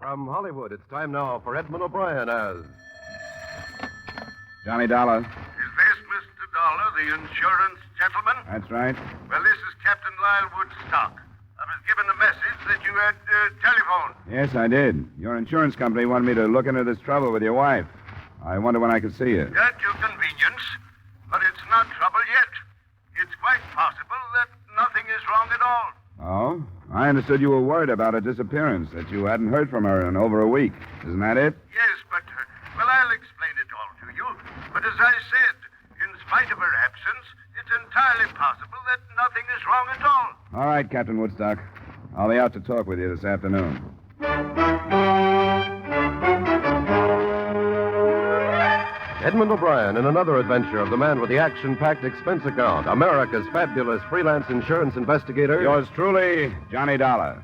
From Hollywood, it's time now for Edmund O'Brien as... Johnny Dollar. Is this Mr. Dollar, the insurance gentleman? That's right. Well, this is Captain Lyle Woodstock. I was given a message that you had telephoned. Yes, I did. Your insurance company wanted me to look into this trouble with your wife. I wonder when I could see you. At your convenience, but it's not trouble yet. It's quite possible that nothing is wrong at all. Oh? I understood you were worried about her disappearance, that you hadn't heard from her in over a week. Isn't that it? Yes, but, well, I'll explain it all to you. But as I said, in spite of her absence, it's entirely possible that nothing is wrong at all. All right, Captain Woodstock. I'll be out to talk with you this afternoon. Edmund O'Brien in another adventure of the man with the action-packed expense account, America's fabulous freelance insurance investigator. Yours truly, Johnny Dollar.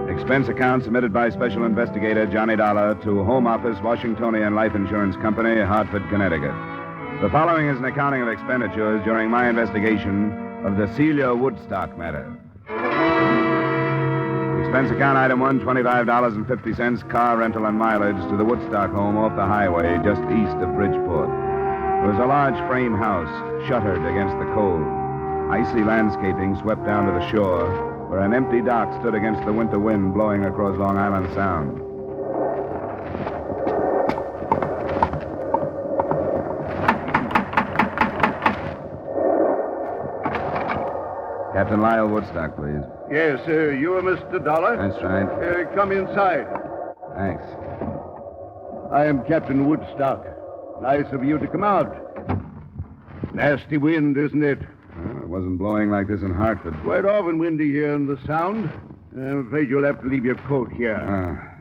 Expense account submitted by Special Investigator Johnny Dollar to Home Office, Washingtonian Life Insurance Company, Hartford, Connecticut. The following is an accounting of expenditures during my investigation of the Celia Woodstock matter. Expense account item 1, $25.50, car rental and mileage to the Woodstock home off the highway just east of Bridgeport. It was a large frame house, shuttered against the cold. Icy landscaping swept down to the shore, where an empty dock stood against the winter wind blowing across Long Island Sound. Captain Lyle Woodstock, please. Yes, you are Mr. Dollar? That's right. Come inside. Thanks. I am Captain Woodstock. Nice of you to come out. Nasty wind, isn't it? Well, it wasn't blowing like this in Hartford. Quite often windy here in the Sound. I'm afraid you'll have to leave your coat here.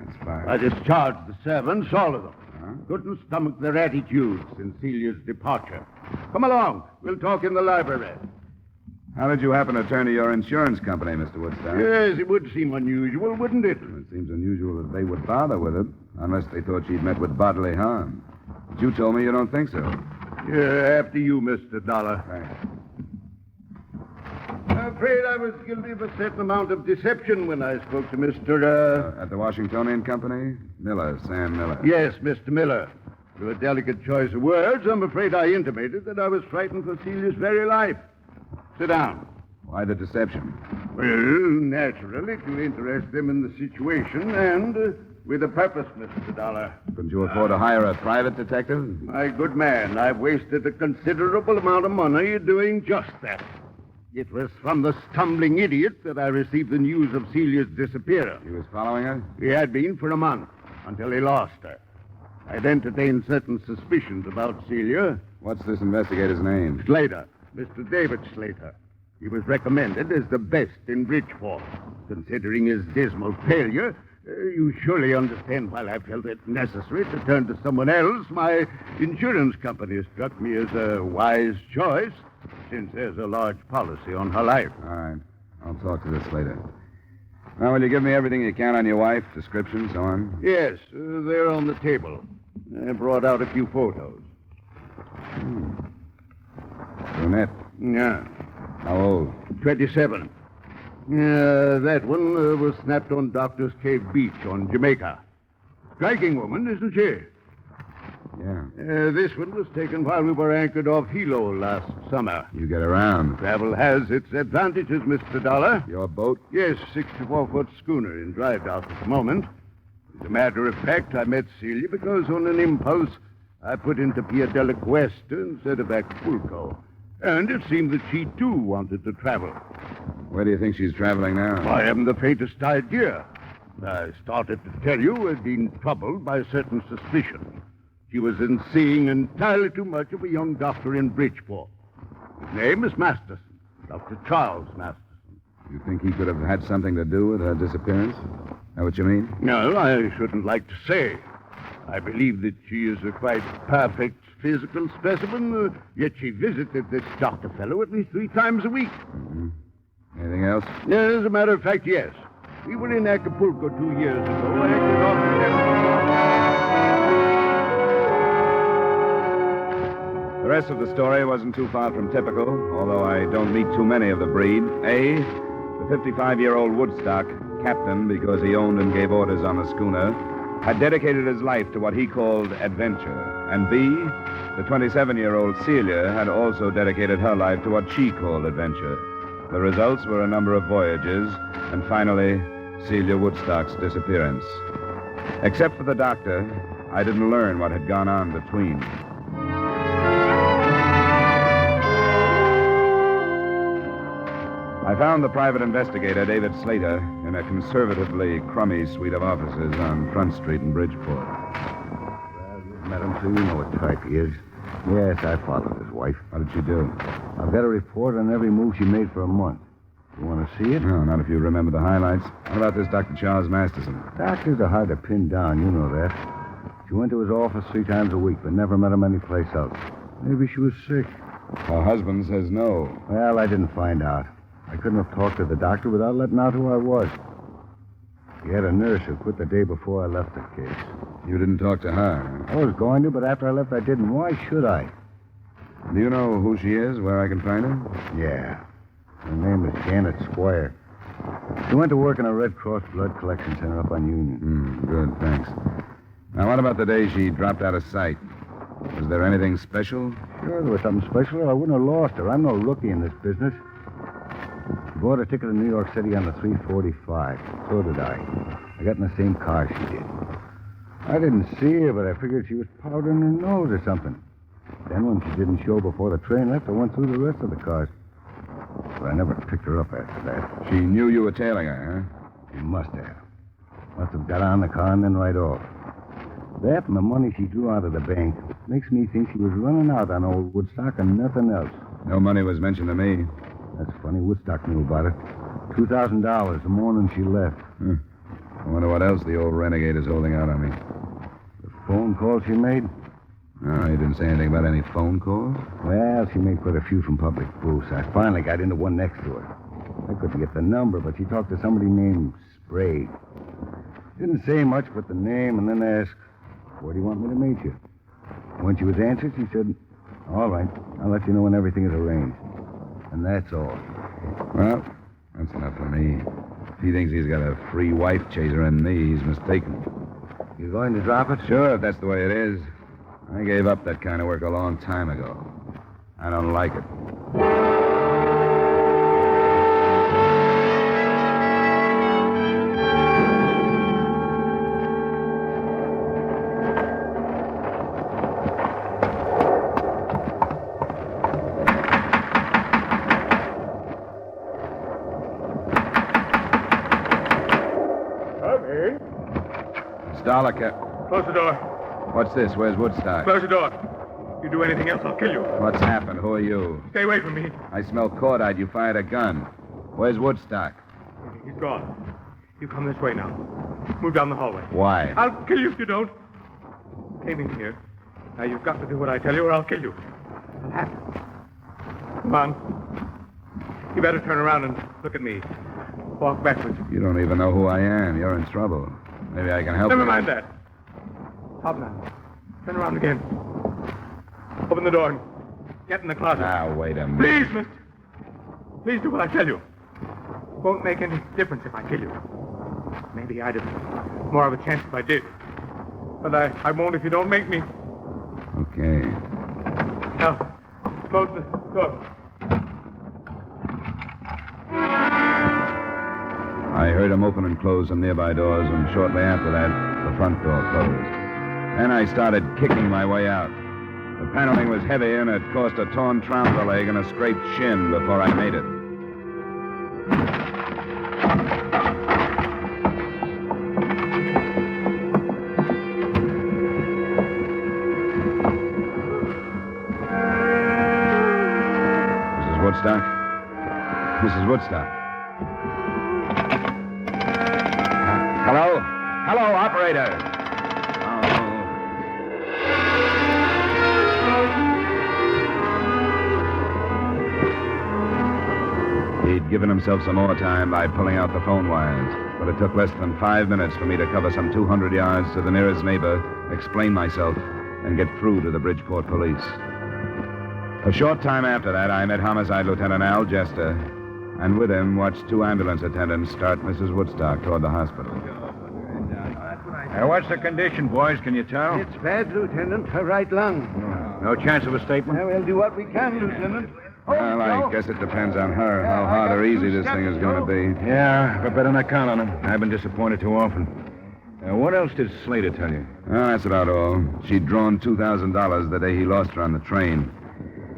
That's fine. I discharged the servants, all of them. Couldn't stomach their attitudes since Celia's departure. Come along. We'll talk in the library. How did you happen to turn to your insurance company, Mr. Woodstock? Yes, it would seem unusual, wouldn't it? It seems unusual that they would bother with it, unless they thought she'd met with bodily harm. But you told me you don't think so. Yeah, after you, Mr. Dollar. Thanks. I'm afraid I was guilty of a certain amount of deception when I spoke to Mr. At the Washingtonian Company? Miller, Sam Miller. Yes, Mr. Miller. Through a delicate choice of words, I'm afraid I intimated that I was frightened for Celia's very life. Sit down. Why the deception? Well, naturally, to interest them in the situation and with a purpose, Mr. Dollar. Couldn't you afford to hire a private detective? My good man, I've wasted a considerable amount of money doing just that. It was from the stumbling idiot that I received the news of Celia's disappearance. He was following her? He had been for a month, until he lost her. I'd entertained certain suspicions about Celia. What's this investigator's name? Slater. Mr. David Slater. He was recommended as the best in Bridgeport. Considering his dismal failure, you surely understand why I felt it necessary to turn to someone else. My insurance company struck me as a wise choice, since there's a large policy on her life. All right. I'll talk to this later. Now, will you give me everything you can on your wife, description, so on? Yes, they're on the table. I brought out a few photos. Brunette. Yeah. How old? 27. That one was snapped on Doctor's Cave Beach on Jamaica. Striking woman, isn't she? Yeah. This one was taken while we were anchored off Hilo last summer. You get around. Travel has its advantages, Mr. Dollar. Your boat? Yes, 64-foot schooner in dry dock at the moment. As a matter of fact, I met Celia because on an impulse, I put into Pia del Cuesta instead of Acapulco. And it seemed that she, too, wanted to travel. Where do you think she's traveling now? I haven't the faintest idea. I started to tell you I'd been troubled by a certain suspicion. She was in seeing entirely too much of a young doctor in Bridgeport. His name is Masterson, Dr. Charles Masterson. You think he could have had something to do with her disappearance? Is that what you mean? No, I shouldn't like to say. I believe that she is a quite perfect physical specimen, yet she visited this doctor fellow at least 3 times a week. Mm-hmm. Anything else? As a matter of fact, yes. We were in Acapulco 2 years ago. Acted off the The rest of the story wasn't too far from typical, although I don't meet too many of the breed. A, the 55-year-old Woodstock, captain because he owned and gave orders on the schooner, had dedicated his life to what he called adventure. And B, the 27-year-old Celia had also dedicated her life to what she called adventure. The results were a number of voyages, and finally, Celia Woodstock's disappearance. Except for the doctor, I didn't learn what had gone on between. I found the private investigator, David Slater, in a conservatively crummy suite of offices on Front Street in Bridgeport. Well, you've met him, so you know what type he is. Yes, I followed his wife. What did she do? I've got a report on every move she made for a month. You want to see it? No, not if you remember the highlights. What about this Dr. Charles Masterson? Doctors are hard to pin down, you know that. She went to his office 3 times a week, but never met him anyplace else. Maybe she was sick. Her husband says no. Well, I didn't find out. I couldn't have talked to the doctor without letting out who I was. He had a nurse who quit the day before I left the case. You didn't talk to her? I was going to, but after I left, I didn't. Why should I? Do you know who she is, where I can find her? Yeah. Her name is Janet Squire. She went to work in a Red Cross blood collection center up on Union. Good, thanks. Now, what about the day she dropped out of sight? Was there anything special? Sure, there was something special, or I wouldn't have lost her. I'm no rookie in this business. She bought a ticket to New York City on the 345. So did I. I got in the same car she did. I didn't see her, but I figured she was powdering her nose or something. Then when she didn't show before the train left, I went through the rest of the cars. But I never picked her up after that. She knew you were tailing her, huh? She must have. Must have got on the car and then right off. That and the money she drew out of the bank makes me think she was running out on old Woodstock and nothing else. No money was mentioned to me. That's funny. Woodstock knew about it. $2,000 the morning she left. I wonder what else the old renegade is holding out on me. The phone call she made? No, he didn't say anything about any phone calls. Well, she made quite a few from public booths. I finally got into one next to her. I couldn't get the number, but she talked to somebody named Sprague. Didn't say much but the name, and then asked, "Where do you want me to meet you?" When she was answered, she said, "All right, I'll let you know when everything is arranged." And that's all. Well, that's enough for me. If he thinks he's got a free wife chaser in me, he's mistaken. You going to drop it? Sure, if that's the way it is. I gave up that kind of work a long time ago. I don't like it. Come in. Stolica. Close the door. What's this? Where's Woodstock? Close the door. You do anything else, I'll kill you. What's happened? Who are you? Stay away from me. I smell cordite. You fired a gun. Where's Woodstock? He's gone. You come this way now. Move down the hallway. Why? I'll kill you if you don't. Came in here. Now you've got to do what I tell you or I'll kill you. It'll happen. Come on. You better turn around and look at me. Walk backwards. You don't even know who I am. You're in trouble. Maybe I can help Never you. mind that. Hop now. Turn around again. Open the door and get in the closet. Now, wait a minute. Please, mister. Please do what I tell you. Won't make any difference if I kill you. Maybe I'd have more of a chance if I did. But I won't if you don't make me. Okay. Now, close the door. I heard him open and close some nearby doors, and shortly after that, the front door closed. Then I started kicking my way out. The paneling was heavy, and it caused a torn trouser leg and a scraped shin before I made it. Mrs. Woodstock? Mrs. Woodstock? Hello? Hello, operator. He'd given himself some more time by pulling out the phone wires, but it took less than 5 minutes for me to cover some 200 yards to the nearest neighbor, explain myself, and get through to the Bridgeport police. A short time after that, I met Homicide Lieutenant Al Jester, and with him watched two ambulance attendants start Mrs. Woodstock toward the hospital. What's the condition, boys? Can you tell? It's bad, Lieutenant. Her right lung. No chance of a statement? We'll do what we can, Lieutenant. Well, I guess it depends on her, how hard or easy this thing is going to be. Yeah, but better not count on him. I've been disappointed too often. What else did Slater tell you? Oh, that's about all. She'd drawn $2,000 the day he lost her on the train.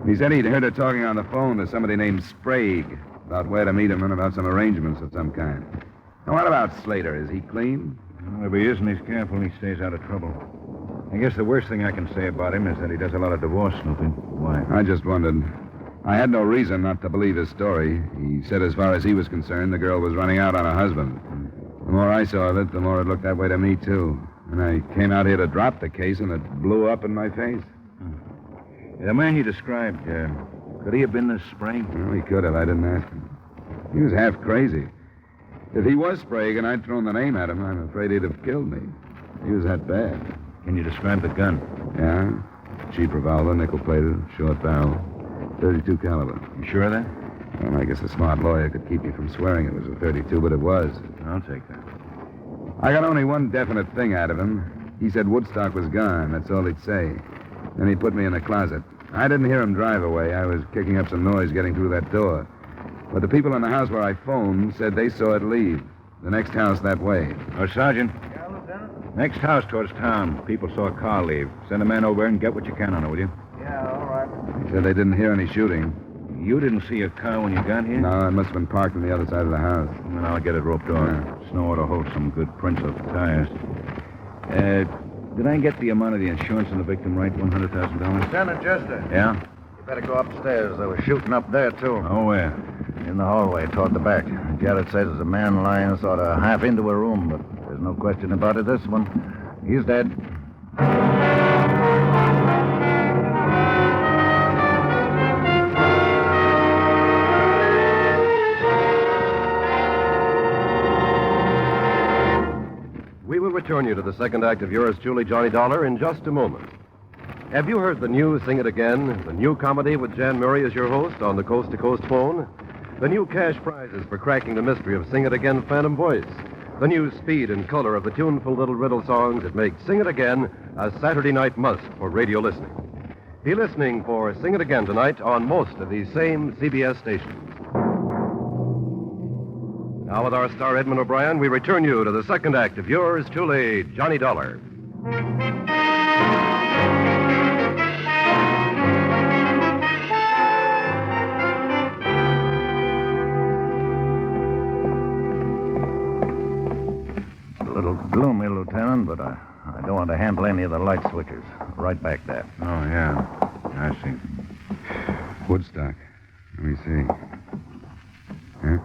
He said he'd heard her talking on the phone to somebody named Sprague about where to meet him and about some arrangements of some kind. Now, what about Slater? Is he clean? Well, if he isn't, he's careful and he stays out of trouble. I guess the worst thing I can say about him is that he does a lot of divorce snooping. Why? I just wondered. I had no reason not to believe his story. He said as far as he was concerned, the girl was running out on her husband. The more I saw of it, the more it looked that way to me, too. And I came out here to drop the case, and it blew up in my face. The man you described, could he have been this Sprague? Well, he could have. I didn't ask him. He was half crazy. If he was Sprague and I'd thrown the name at him, I'm afraid he'd have killed me. He was that bad. Can you describe the gun? Yeah. Cheap revolver, nickel-plated, short barrel, .32 caliber. You sure of that? Well, I guess a smart lawyer could keep me from swearing it was a .32, but it was. I'll take that. I got only one definite thing out of him. He said Woodstock was gone. That's all he'd say. Then he put me in the closet. I didn't hear him drive away. I was kicking up some noise getting through that door. But the people in the house where I phoned said they saw it leave. The next house that way. Oh, Sergeant. Yeah, Lieutenant? Next house towards town. People saw a car leave. Send a man over and get what you can on it, will you? Yeah, all right. He said they didn't hear any shooting. You didn't see a car when you got here? No, it must have been parked on the other side of the house. Well, I'll get it roped off. Yeah. Snow ought to hold some good prints of tires. Did I get the amount of the insurance on the victim right? $100,000? Lieutenant Jester, Yeah? you better go upstairs. There was shooting up there, too. Oh, where? In the hallway, toward the back. Jared says there's a man lying sort of half into a room, but there's no question about it. This one, he's dead. We will return you to the second act of yours truly, Johnny Dollar, in just a moment. Have you heard the new Sing It Again, the new comedy with Jan Murray as your host on the Coast to Coast phone? The new cash prizes for cracking the mystery of Sing It Again Phantom Voice. The new speed and color of the tuneful little riddle songs that make Sing It Again a Saturday night must for radio listening. Be listening for Sing It Again tonight on most of these same CBS stations. Now, with our star Edmund O'Brien, we return you to the second act of yours truly, Johnny Dollar. A little gloomy, Lieutenant, but I don't want to handle any of the light switches. Right back there. Oh, yeah. I see. Woodstock. Let me see. Huh?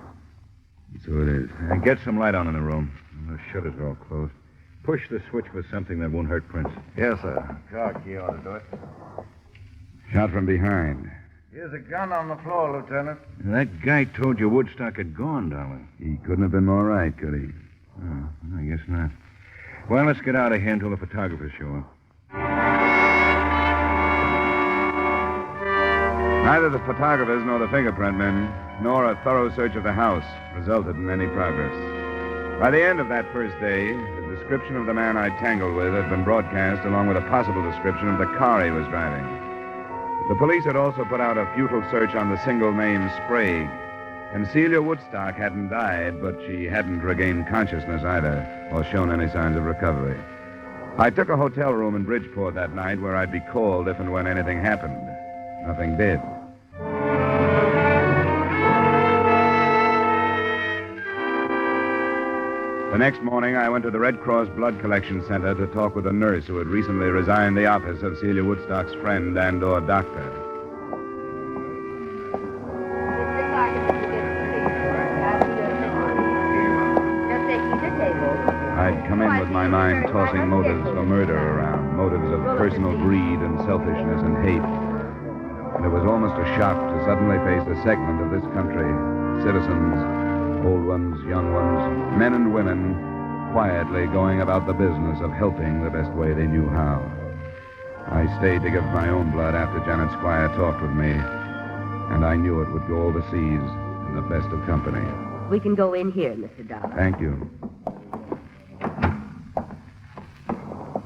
So it is. Get some light on in the room. The shutters are all closed. Push the switch with something that won't hurt Prince. Yes, sir. Car key ought to do it. Shot from behind. Here's a gun on the floor, Lieutenant. That guy told you Woodstock had gone, Dollar. He couldn't have been more right, could he? Oh, I guess not. Well, let's get out of here until the photographers show up. Neither the photographers nor the fingerprint men, nor a thorough search of the house resulted in any progress. By the end of that first day, the description of the man I tangled with had been broadcast along with a possible description of the car he was driving. The police had also put out a futile search on the single name Sprague. And Celia Woodstock hadn't died, but she hadn't regained consciousness either, or shown any signs of recovery. I took a hotel room in Bridgeport that night where I'd be called if and when anything happened. Nothing did. The next morning, I went to the Red Cross Blood Collection Center to talk with a nurse who had recently resigned the office of Celia Woodstock's friend and/or doctor. I'd come in with my mind tossing motives for murder around, motives of personal greed and selfishness and hate. And it was almost a shock to suddenly face a segment of this country, citizens, old ones, young ones, men and women, quietly going about the business of helping the best way they knew how. I stayed to give my own blood after Janet Squire talked with me, and I knew it would go overseas in the best of company. We can go in here, Mr. Dollar. Thank you.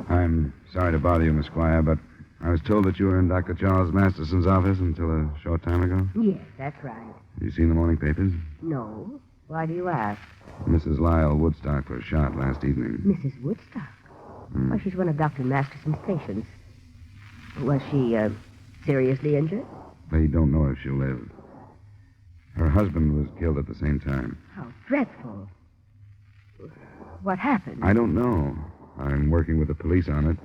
I'm sorry to bother you, Miss Squire, but I was told that you were in Dr. Charles Masterson's office until a short time ago. Yes, that's right. Have you seen the morning papers? No. Why do you ask? Mrs. Lyle Woodstock was shot last evening. Mrs. Woodstock? Why, she's one of Dr. Masterson's patients. Was she, seriously injured? They don't know if she'll live. Her husband was killed at the same time. How dreadful. What happened? I don't know. I'm working with the police on it.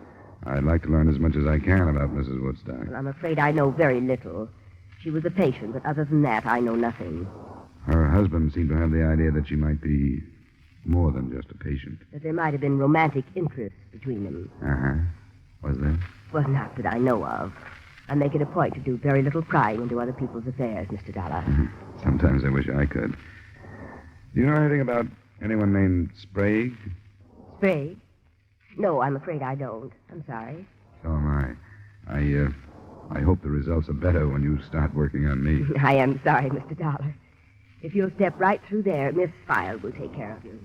I'd like to learn as much as I can about Mrs. Woodstock. Well, I'm afraid I know very little. She was a patient, but other than that, I know nothing. Her husband seemed to have the idea that she might be more than just a patient. That there might have been romantic interest between them. Uh-huh. Was there? Well, not that I know of. I make it a point to do very little prying into other people's affairs, Mr. Dollar. Sometimes I wish I could. Do you know anything about anyone named Sprague? Sprague? No, I'm afraid I don't. I'm sorry. So am I. I hope the results are better when you start working on me. I am sorry, Mr. Dollar. If you'll step right through there, Miss File will take care of you.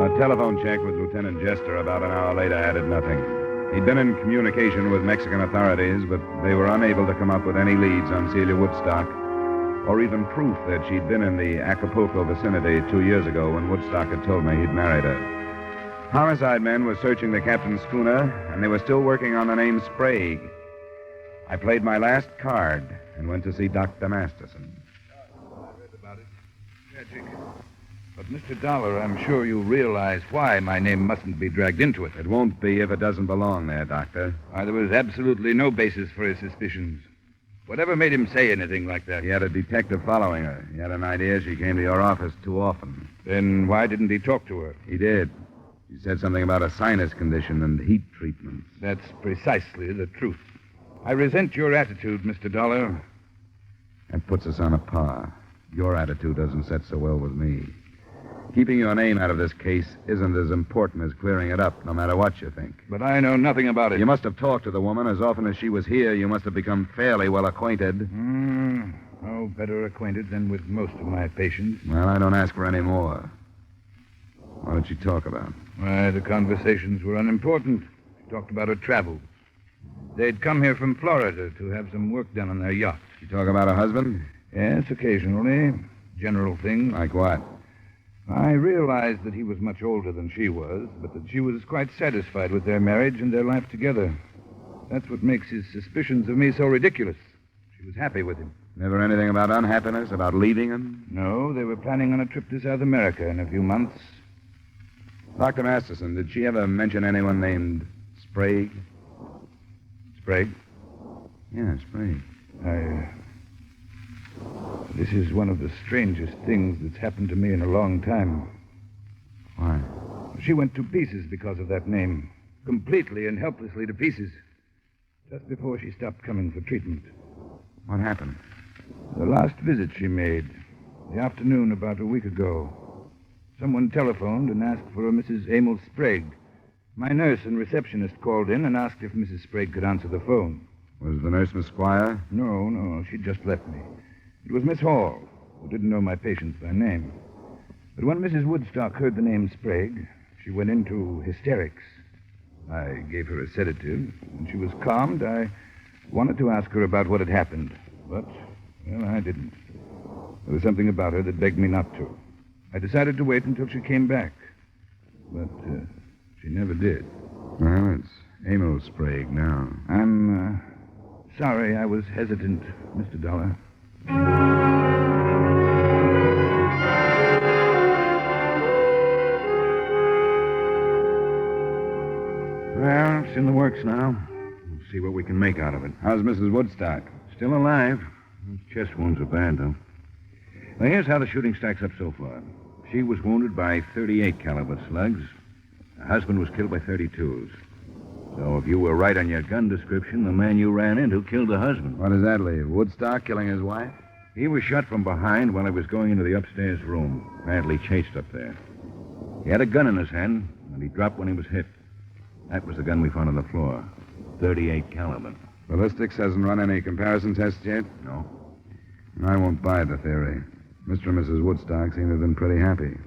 A telephone check with Lieutenant Jester about an hour later added nothing. He'd been in communication with Mexican authorities, but they were unable to come up with any leads on Celia Woodstock, or even proof that she'd been in the Acapulco vicinity 2 years ago when Woodstock had told me he'd married her. Homicide men were searching the captain's schooner, and they were still working on the name Sprague. I played my last card and went to see Dr. Masterson. I read about it. Tragic. But, Mr. Dollar, I'm sure you realize why my name mustn't be dragged into it. It won't be if it doesn't belong there, Doctor. Why, there was absolutely no basis for his suspicions. Whatever made him say anything like that? He had a detective following her. He had an idea she came to your office too often. Then why didn't he talk to her? He did. He said something about a sinus condition and heat treatments. That's precisely the truth. I resent your attitude, Mr. Dollar. That puts us on a par. Your attitude doesn't set so well with me. Keeping your name out of this case isn't as important as clearing it up, no matter what you think. But I know nothing about it. You must have talked to the woman. As often as she was here, you must have become fairly well acquainted. No better acquainted than with most of my patients. Well, I don't ask for any more. What did she talk about? Why, the conversations were unimportant. She talked about her travels. They'd come here from Florida to have some work done on their yacht. She talk about her husband? Yes, occasionally. General things. Like what? I realized that he was much older than she was, but that she was quite satisfied with their marriage and their life together. That's what makes his suspicions of me so ridiculous. She was happy with him. Never anything about unhappiness, about leaving him? No, they were planning on a trip to South America in a few months. Dr. Masterson, did she ever mention anyone named Sprague? Sprague? Yeah, Sprague. This is one of the strangest things that's happened to me in a long time. Why? She went to pieces because of that name. Completely and helplessly to pieces. Just before she stopped coming for treatment. What happened? The last visit she made, the afternoon about a week ago. Someone telephoned and asked for a Mrs. Emil Sprague. My nurse and receptionist called in and asked if Mrs. Sprague could answer the phone. Was the nurse Miss Squire? No, she just left me. It was Miss Hall, who didn't know my patients by name. But when Mrs. Woodstock heard the name Sprague, she went into hysterics. I gave her a sedative. When she was calmed, I wanted to ask her about what had happened. But, well, I didn't. There was something about her that begged me not to. I decided to wait until she came back. But she never did. Well, it's Emil Sprague now. I'm sorry I was hesitant, Mr. Dollar. Well, it's in the works now. We'll see what we can make out of it. How's Mrs. Woodstock? Still alive. Chest wounds are bad, though. Now, here's how the shooting stacks up so far. She was wounded by 38 caliber slugs. Her husband was killed by 32s. So if you were right on your gun description, the man you ran into killed the husband. What does that leave? Woodstock killing his wife? He was shot from behind while he was going into the upstairs room. Badly chased up there. He had a gun in his hand, and he dropped when he was hit. That was the gun we found on the floor. 38 caliber. Ballistics hasn't run any comparison tests yet? No. I won't buy the theory. Mr. and Mrs. Woodstock seem to have been pretty happy.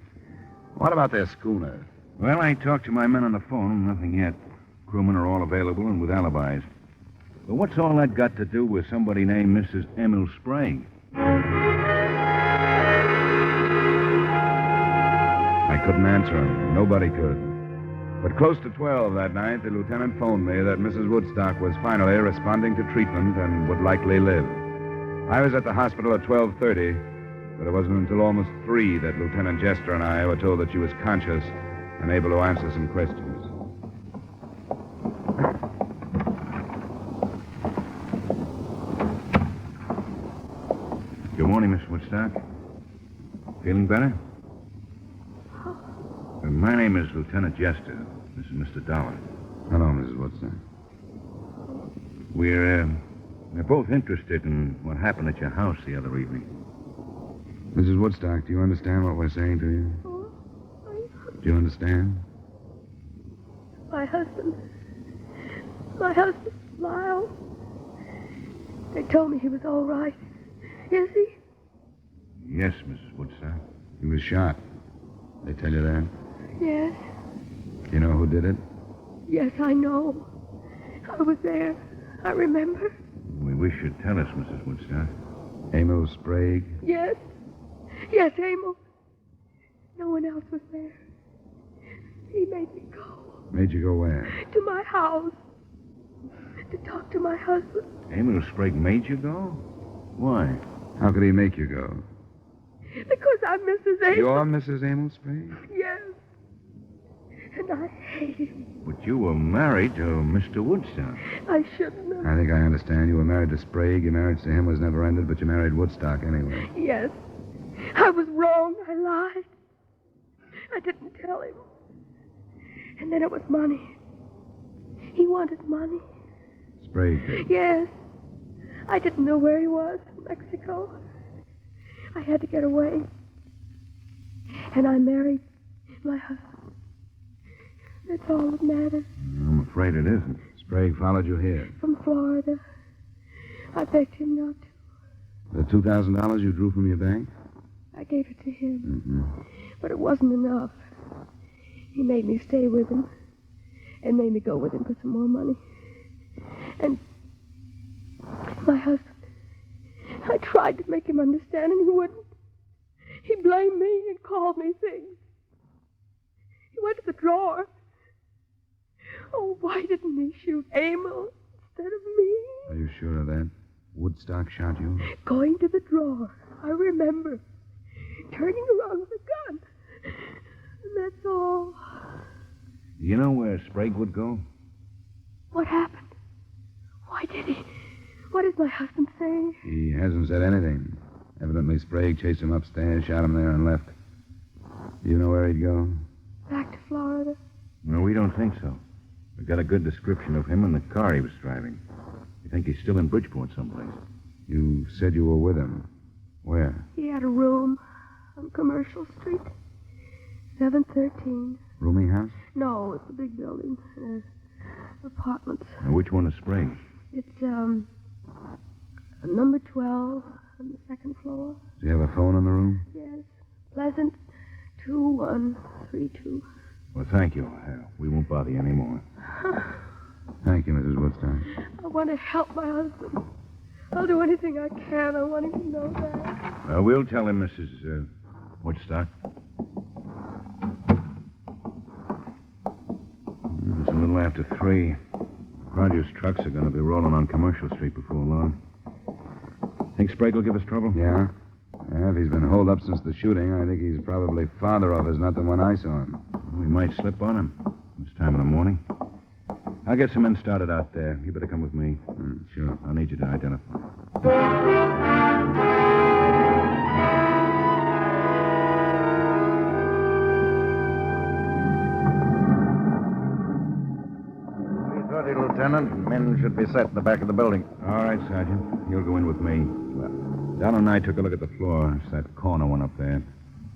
What about their schooner? Well, I talked to my men on the phone. Nothing yet. Crewmen are all available and with alibis. But what's all that got to do with somebody named Mrs. Emil Sprague? I couldn't answer him. Nobody could. But close to 12 that night, the lieutenant phoned me that Mrs. Woodstock was finally responding to treatment and would likely live. I was at the hospital at 12:30, but it wasn't until almost 3 that Lieutenant Jester and I were told that she was conscious and able to answer some questions. Good morning, Miss Woodstock. Feeling better? My name is Lieutenant Jester. This is Mr. Dollar. Hello, Mrs. Woodstock. We're both interested in what happened at your house the other evening. Mrs. Woodstock, do you understand what we're saying to you? Do you understand? My husband, Lyle. They told me he was all right. Is he? Yes, Mrs. Woodstock. He was shot. They tell you that? Yes. You know who did it? Yes, I know. I was there. I remember. We wish you'd tell us, Mrs. Woodstock. Emil Sprague? Yes. Yes, Emil. No one else was there. He made me go. Made you go where? To my house. To talk to my husband. Emil Sprague made you go? Why? How could he make you go? Because I'm Mrs. Emil. You're Mrs. Emil Sprague? Yes. And I hate him. But you were married to Mr. Woodstock. I shouldn't have. I think I understand. You were married to Sprague. Your marriage to him was never ended, but you married Woodstock anyway. Yes. I was wrong. I lied. I didn't tell him. And then it was money. He wanted money. Sprague did? Yes. I didn't know where he was. Mexico. I had to get away. And I married my husband. That's all that matters. I'm afraid it isn't. Sprague followed you here. From Florida. I begged him not to. The $2,000 you drew from your bank? I gave it to him. Mm-hmm. But it wasn't enough. He made me stay with him. And made me go with him for some more money. And my husband, I tried to make him understand, and he wouldn't. He blamed me and called me things. He went to the drawer. Oh, why didn't he shoot Emil instead of me? Are you sure of that? Woodstock shot you? Going to the drawer. I remember. Turning around with a gun. And that's all. Do you know where Sprague would go? What happened? Why did he? What does my husband say? He hasn't said anything. Evidently, Sprague chased him upstairs, shot him there, and left. Do you know where he'd go? Back to Florida. No, we don't think so. We got a good description of him and the car he was driving. We think he's still in Bridgeport someplace. You said you were with him. Where? He had a room on Commercial Street. 713. Rooming house? No, it's a big building. Apartments. Now, which one is Sprague? It's, number 12 on the second floor. Do you have a phone in the room? Yes. Pleasant 2132. Well, thank you. We won't bother you anymore. Thank you, Mrs. Woodstock. I want to help my husband. I'll do anything I can. I want him to know that. We'll tell him, Mrs. Woodstock. It's a little after 3. Rogers' trucks are going to be rolling on Commercial Street before long. Think Sprague will give us trouble? Yeah? If he's been holed up since the shooting, I think he's probably farther off as not the one I saw him. We might slip on him this time in the morning. I'll get some men started out there. You better come with me. Sure. I'll need you to identify. Lieutenant. Men should be set in the back of the building. All right, Sergeant. You'll go in with me. Don and I took a look at the floor. It's that corner one up there.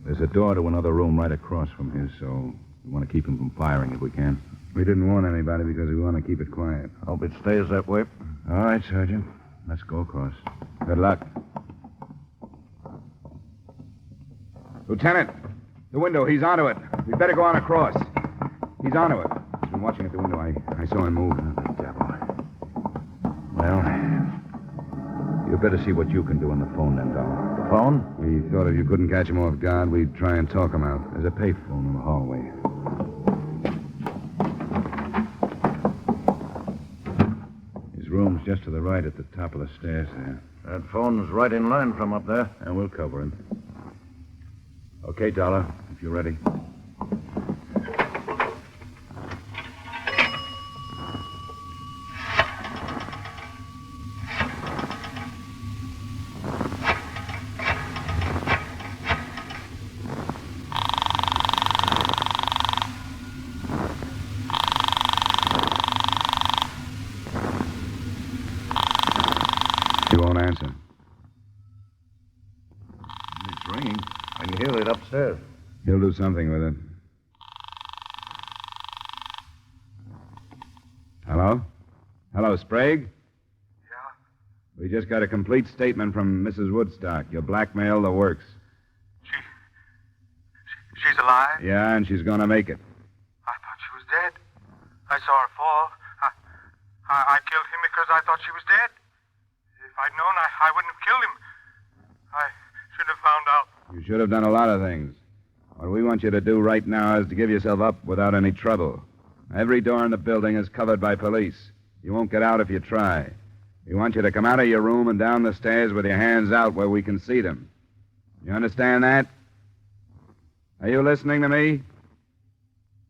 There's a door to another room right across from his, so we want to keep him from firing if we can. We didn't warn anybody because we want to keep it quiet. Hope it stays that way. All right, Sergeant. Let's go across. Good luck. Lieutenant, the window. He's onto it. We'd better go on across. He's onto it. He's been watching at the window. I saw him move. Well, you better see what you can do on the phone then, Dollar. The phone? We thought if you couldn't catch him off guard, we'd try and talk him out. There's a payphone in the hallway. His room's just to the right at the top of the stairs there. That phone's right in line from up there. And we'll cover him. Okay, Dollar, if you're ready. He won't answer. It's ringing. I can hear it upstairs. He'll do something with it. Hello? Hello, Sprague? Yeah? We just got a complete statement from Mrs. Woodstock. You blackmailed the works. She's alive? Yeah, and she's going to make it. I thought she was dead. I saw her fall. I killed him because I thought she was dead. If I'd known, I wouldn't have killed him. I should have found out. You should have done a lot of things. What we want you to do right now is to give yourself up without any trouble. Every door in the building is covered by police. You won't get out if you try. We want you to come out of your room and down the stairs with your hands out where we can see them. You understand that? Are you listening to me?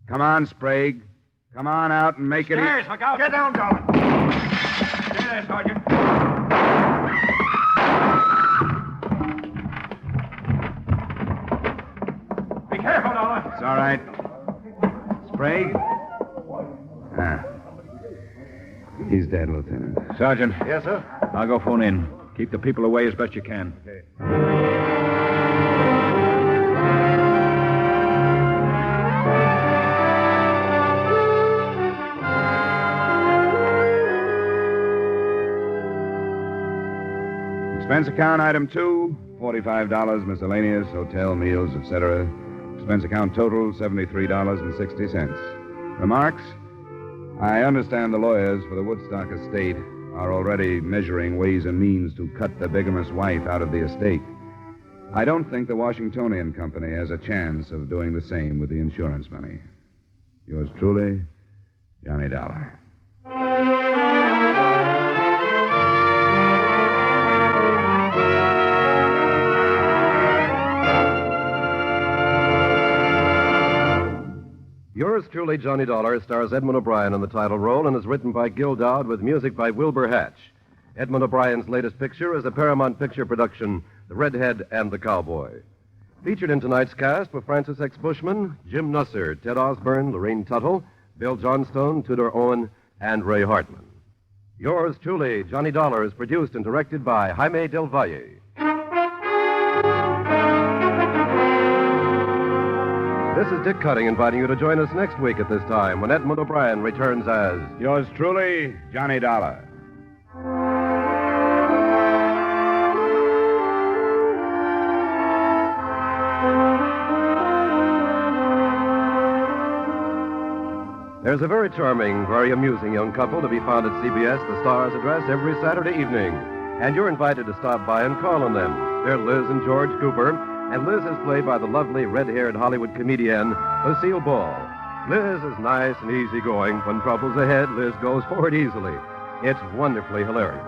Come on, Sprague. Come on out and make it... Look out! Get down, Dollar! Stay there, Sergeant. Be careful, Dollar. It's all right. Sprague? Ah. He's dead, Lieutenant. Sergeant. Yes, sir? I'll go phone in. Keep the people away as best you can. Okay. Expense account item 2, $45, miscellaneous, hotel, meals, etc. Expense account total, $73.60. Remarks? I understand the lawyers for the Woodstock estate are already measuring ways and means to cut the bigamous wife out of the estate. I don't think the Washingtonian Company has a chance of doing the same with the insurance money. Yours truly, Johnny Dollar. Yours truly, Johnny Dollar, stars Edmund O'Brien in the title role and is written by Gil Doud with music by Wilbur Hatch. Edmund O'Brien's latest picture is a Paramount Picture production, The Redhead and the Cowboy. Featured in tonight's cast were Francis X. Bushman, Jim Nusser, Ted Osborne, Lorraine Tuttle, Bill Johnstone, Tudor Owen, and Ray Hartman. Yours truly, Johnny Dollar, is produced and directed by Jaime Del Valle. This is Dick Cutting inviting you to join us next week at this time when Edmund O'Brien returns as... Yours truly, Johnny Dollar. There's a very charming, very amusing young couple to be found at CBS, the Star's address, every Saturday evening. And you're invited to stop by and call on them. They're Liz and George Cooper, and Liz is played by the lovely red-haired Hollywood comedian Lucille Ball. Liz is nice and easygoing. When trouble's ahead, Liz goes for it easily. It's wonderfully hilarious.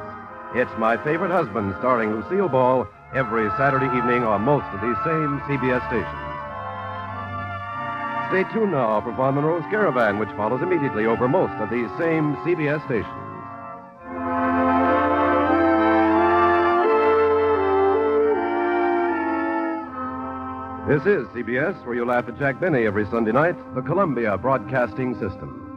It's My Favorite Husband, starring Lucille Ball, every Saturday evening on most of these same CBS stations. Stay tuned now for Von Monroe's Caravan, which follows immediately over most of these same CBS stations. This is CBS, where you laugh at Jack Benny every Sunday night, the Columbia Broadcasting System.